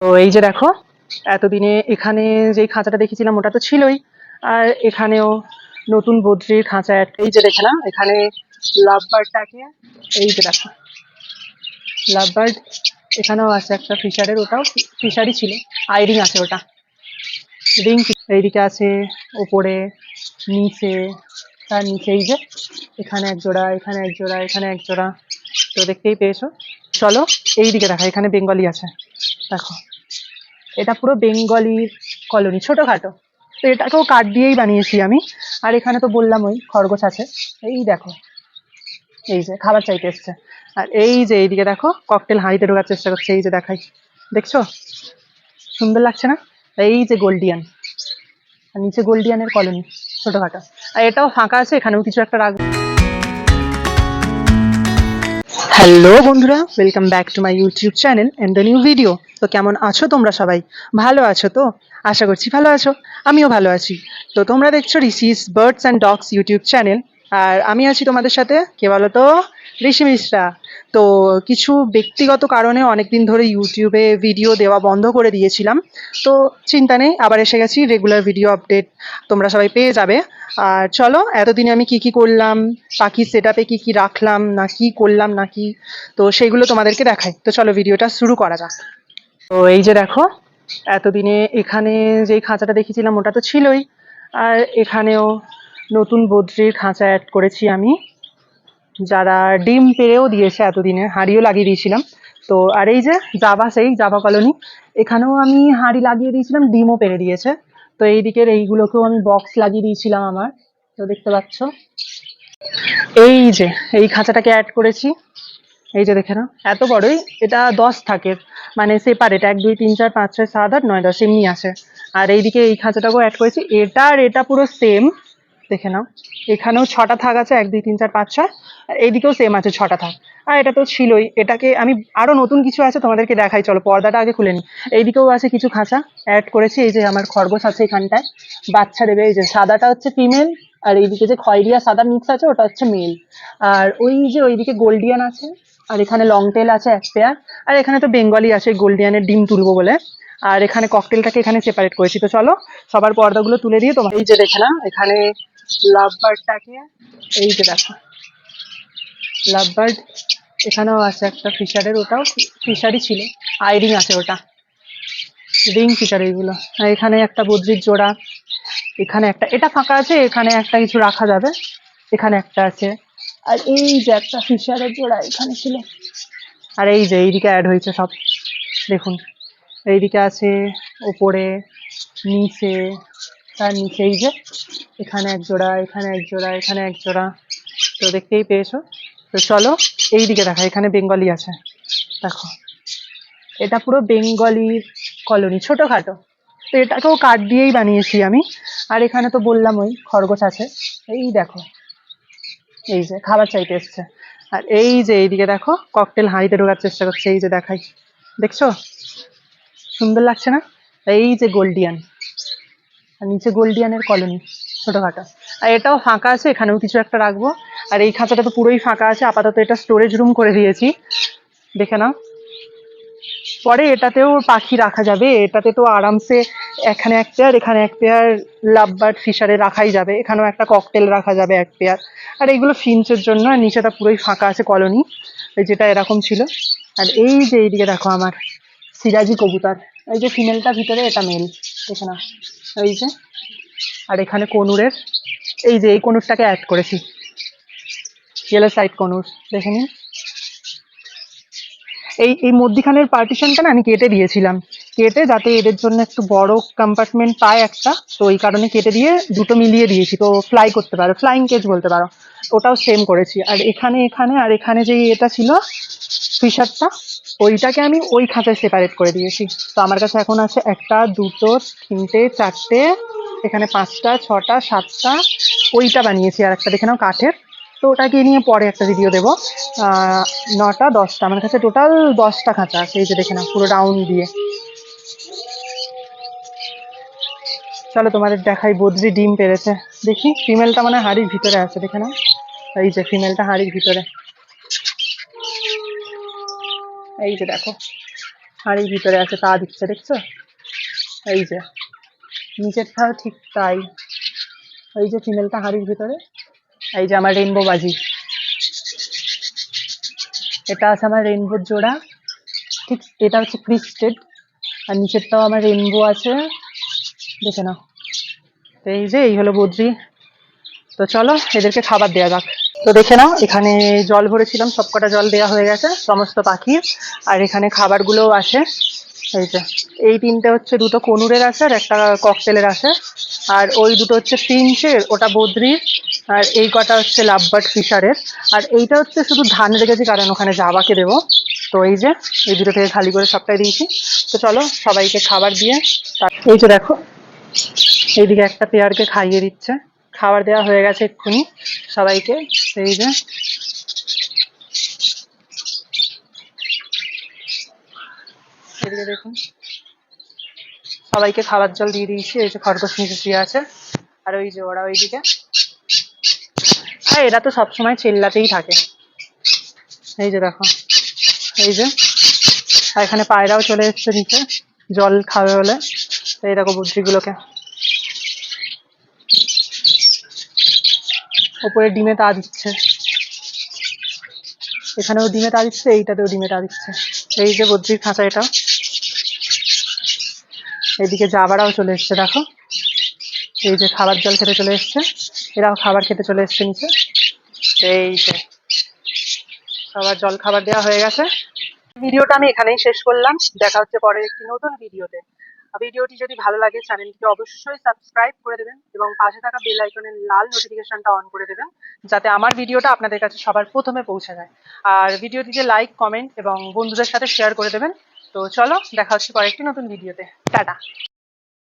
তো এই যে দেখো, এতদিনে এখানে যেই খাঁচাটা দেখেছিলাম ওটা তো ছিলই, আর এখানেও নতুন বদ্রির খাঁচা এই যে দেখে না, এখানে লাভ বার্ডটাকে, এই যে দেখো লাভ বার্ড এখানেও আছে একটা ফিশারের, ওটাও ফিশারই ছিল, আইরিং আছে ওটা, রিং এইদিকে আছে, ওপরে, নিচে, তার নিচে এই যে এখানে এক জোড়া, এখানে এক জোড়া, এখানে এক জোড়া, তো দেখতেই পেয়েছো। চলো এইদিকে দেখা, এখানে বেঙ্গলি আছে, দেখো এটা পুরো বেঙ্গলির কলোনি, ছোটখাটো, তো এটাকেও কাঠ দিয়েই বানিয়েছি আমি। আর এখানে তো বললাম ওই খরগোশ আছে, এই দেখো, এই যে খাবার চাইতে এসছে। আর এই যে এইদিকে দেখো ককটেল হাঁড়িতে ঢোকার চেষ্টা করছে, এই যে দেখাই, দেখছো সুন্দর লাগছে না? এই যে গোল্ডিয়ান, আর নিচে গোল্ডিয়ানের কলোনি, ছোটখাটো, আর এটাও ফাঁকা আছে, এখানেও কিছু একটা রাখবো। হ্যালো বন্ধুরা, welcome back to my YouTube channel and the new video. তো কেমন আছো তোমরা সবাই? ভালো আছো তো? আশা করছি ভালো আছো, আমিও ভালো আছি। তো তোমরা দেখছো Rishi's birds and dogs YouTube channel, আর আমি আছি তোমাদের সাথে, কে বলো তো? ঋষি মিশ্রা। তো কিছু ব্যক্তিগত কারণে অনেকদিন ধরে ইউটিউবে ভিডিও দেওয়া বন্ধ করে দিয়েছিলাম, তো চিন্তা নেই, আবার এসে গেছি, রেগুলার ভিডিও আপডেট তোমরা সবাই পেয়ে যাবে। আর চলো, এতদিনে আমি কি কি করলাম, পাখির সেটআপে কি কি রাখলাম, না কি করলাম না কি, তো সেইগুলো তোমাদেরকে দেখাই। তো চলো ভিডিওটা শুরু করা যাক। তো এই যে দেখো, এতদিনে এখানে যেই খাঁচাটা দেখেছিলাম ওটা তো ছিলই, আর এখানেও নতুন বদ্রির খাঁচা অ্যাড করেছি আমি, যারা ডিম পেড়েও দিয়েছে, এতদিনে হাঁড়িও লাগিয়ে দিয়েছিলাম। তো আর এই যে জাভা, সেই জাভা কলোনি, এখানেও আমি হাঁড়ি লাগিয়ে দিয়েছিলাম, ডিমও পেড়ে দিয়েছে। তো এই দিকের এইগুলোকেও আমি বক্স লাগিয়ে দিয়েছিলাম আমার, তো দেখতে পাচ্ছ। এই যে এই খাঁচাটাকে অ্যাড করেছি, এই যে দেখে নাও, এত বড়ই, এটা 10 থাকে, মানে সেপারেট 1 2 3 4 5 6 7 8 9 10 এমনি আছে। আর এইদিকে এই খাঁচাটাকেও অ্যাড করেছি, এটা আর এটা পুরো সেম, দেখে নাও, এখানেও 6টা থাক আছে, 1 2 3 4 5 6, আর এইদিকেও সেম আছে 6টা থাক। আর এটা তো ছিলই, এটাকে আমি আরো নতুন কিছু আছে তোমাদেরকে দেখাই, চলো পর্দাটা আগে খুলে নিই। এইদিকেও আছে কিছু খাঁচা অ্যাড করেছি, এই যে আমার খরগোশ আছে এখানটায়, বাচ্চা দেবে, এই যে সাদাটা হচ্ছে ফিমেল, আর এইদিকে যে খয়েরি আর সাদা মিক্স আছে ওটা হচ্ছে মেল। আর ওই যে ওইদিকে গোল্ডিয়ান আছে, আর এখানে লং টেল আছে এক পেয়ার, আর এখানে তো বেঙ্গলি আছে, গোল্ডিয়ানের ডিম তুলবো বলে। আর এখানে ককটেলটাকে এখানে সেপারেট করেছি। তো চলো সবার পর্দাগুলো তুলে দিয়ে তোমার, এই যে দেখে না, এখানে লাভ বার্ডটাকে, এই যে দেখো লাভ বার্ড এখানেও আছে একটা ফিশারের, ওটাও ফিশারই ছিল, আইরিং আছে ওটা, রিং ফিশার এইগুলো। আর এখানে একটা বদ্রির জোড়া, এখানে একটা, এটা ফাঁকা আছে, এখানে একটা কিছু রাখা যাবে, এখানে একটা আছে। আর এই যে একটা ফিশারের জোড়া এখানে ছিল। আর এই যে এইদিকে অ্যাড হয়েছে সব, দেখুন এইদিকে আছে, ওপরে, নিচে, তার নিচে এই যে এখানে এক জোড়া, এখানে এক জোড়া, এখানে এক জোড়া, তো দেখতেই পেয়েছো। তো চলো এইদিকে দেখা, এখানে বেঙ্গলি আছে, দেখো এটা পুরো বেঙ্গলির কলোনি, ছোটখাটো, তো এটাকেও কাঠ দিয়েই বানিয়েছি আমি। আর এখানে তো বললাম ওই খরগোশ আছে, এই দেখো, এই যে খাবার চাইতে এসছে। আর এই যে এইদিকে দেখো ককটেল হাঁড়িতে ঢোকার চেষ্টা করছে, এই যে দেখাই, দেখছো সুন্দর লাগছে না? এই যে গোল্ডিয়ান, আর নিচে গোল্ডিয়ানের কলোনি, ছোটখাটো, আর এটাও ফাঁকা আছে, এখানেও কিছু একটা রাখবো। আর এই খাঁচাটা তো পুরোই ফাঁকা আছে, আপাতত এটা স্টোরেজ রুম করে দিয়েছি, দেখে নাও। পরে এটাতেও পাখি রাখা যাবে, এটাতে তো আরামসে এখানে এক পেয়ার, এখানে এক পেয়ার লাভ বার্ড ফিশারে রাখাই যাবে, এখানেও একটা ককটেল রাখা যাবে এক পেয়ার। আর এইগুলো ফিঞ্চের জন্য, আর নিচেটা পুরোই ফাঁকা আছে কলোনি, যেটা এরকম ছিল। আর এই যে এইদিকে দেখো আমার সিরাজি কবুতর, এই যে ফিমেলটা ভিতরে, এটা মেল, দেখে না, এই যে। আর এখানে কনুরের, এই যে এই কনুরটাকে অ্যাড করেছি, ইয়েলো সাইড কনুর, দেখে নিন। এই এই মধ্যিখানের পার্টিশনটা না আমি কেটে দিয়েছিলাম, কেটে যাতে এদের জন্য একটু বড় কম্পার্টমেন্ট পায় একটা, তো এই কারণে কেটে দিয়ে দুটো মিলিয়ে দিয়েছি, তো ফ্লাই করতে পারো, ফ্লাইং কেজ বলতে পারো, ওটাও সেম করেছি। আর এখানে এখানে আর এখানে যে এটা ছিল ফিশারটা, ওইটাকে আমি ওই খাঁচায় সেপারেট করে দিয়েছি। তো আমার কাছে এখন আছে একটা, দুটো, তিনটে, চারটে, এখানে 5টা 6টা 7টা, ওইটা বানিয়েছি আর একটা, দেখে নাও কাঠের। তো ওটাকে নিয়ে পরে একটা ভিডিও দেবো। 9টা 10টা, আমার কাছে টোটাল 10টা খাঁচা আছে, এই যে দেখে নাও পুরো রাউন্ড দিয়ে। চলো তোমাদের দেখাই, বদ্রি ডিম পেড়েছে, দেখি ফিমেলটা মানে হাড়ির ভিতরে আছে, দেখে নাও, এই যে ফিমেলটা হাড়ির ভিতরে, এই যে দেখো, হাঁড়ির ভিতরে আছে, তা দিচ্ছে দেখছো? এই যে নিচেরটাও ঠিক তাই, এই যে ফিমেলটা হাঁড়ির ভিতরে। এই যে আমার রেনবো বাজি, এটা আছে আমার রেনবোর জোড়া, ঠিক এটা হচ্ছে ক্রিস্টেড, আর নিচেরটাও আমার রেনবো আছে, দেখে নাও। তো এই যে এই হলো বদ্রি। তো চলো এদেরকে খাবার দেওয়া যাক। তো দেখে নাও, এখানে জল ভরেছিলাম, সবকটা জল দেওয়া হয়ে গেছে সমস্ত পাখির। আর এখানে খাবারগুলোও আছে। এই যে এই তিনটে হচ্ছে, দুটো কনুরের আছে আর একটা ককটেলের আছে। আর ওই দুটো হচ্ছে প্রিন্সের, ওটা বদ্রির। আর এই কটা হচ্ছে লাভবার্ড ফিশারের। আর এইটা হচ্ছে শুধু ধান রেখেছি, কারণ ওখানে জাবাকে দেবো। তো এই যে এই দুটো থেকে খালি করে সবটাই দিয়েছি। তো চলো সবাইকে খাবার দিয়ে এই যে দেখো, এইদিকে একটা পেয়ারকে খাইয়ে দিচ্ছে, খাবার দেওয়া হয়ে গেছে এক্ষুনি সবাইকে। এই যে এদিকে দেখুন, সবাইকে খাবার জল দিয়ে দিয়েছি। এই যে খরগোশ নিচে শুয়ে আছে, আর ওই যে ওরা ওইদিকে। আর এরা তো সবসময় চেল্লাতেই থাকে। এই যে দেখো, এই যে, আর এখানে পায়রাও চলে এসছে নিচে জল খাবে বলে। এই দেখো বুদ্ধিগুলোকে, ওপরে ডিমে তা দিচ্ছে, এখানেও ডিমে তা দিচ্ছে, এইটাতেও ডিমে তা দিচ্ছে। এই যে বদ্রির খাঁচা এটা। এইদিকে জাবারাও চলে এসছে দেখো, এই যে খাবার জল খেতে চলে এসছে, এরাও খাবার খেতে চলে এসছে নিচে। এই যে সবার জল খাবার দেওয়া হয়ে গেছে। ভিডিওটা আমি এখানেই শেষ করলাম, দেখা হচ্ছে পরের একটি নতুন ভিডিওতে। ভিডিওটি যদি ভালো লাগে চ্যানেলটিকে অবশ্যই সাবস্ক্রাইব করে দেবেন এবং পাশে থাকা বেল আইকনের লাল নোটিফিকেশনটা অন করে দেবেন, যাতে আমার ভিডিওটা আপনাদের কাছে সবার প্রথমে পৌঁছে যায়। আর ভিডিওটিতে লাইক, কমেন্ট এবং বন্ধুদের সাথে শেয়ার করে দেবেন। তো চলো দেখা হচ্ছে পরের একটি নতুন ভিডিওতে। টাটা।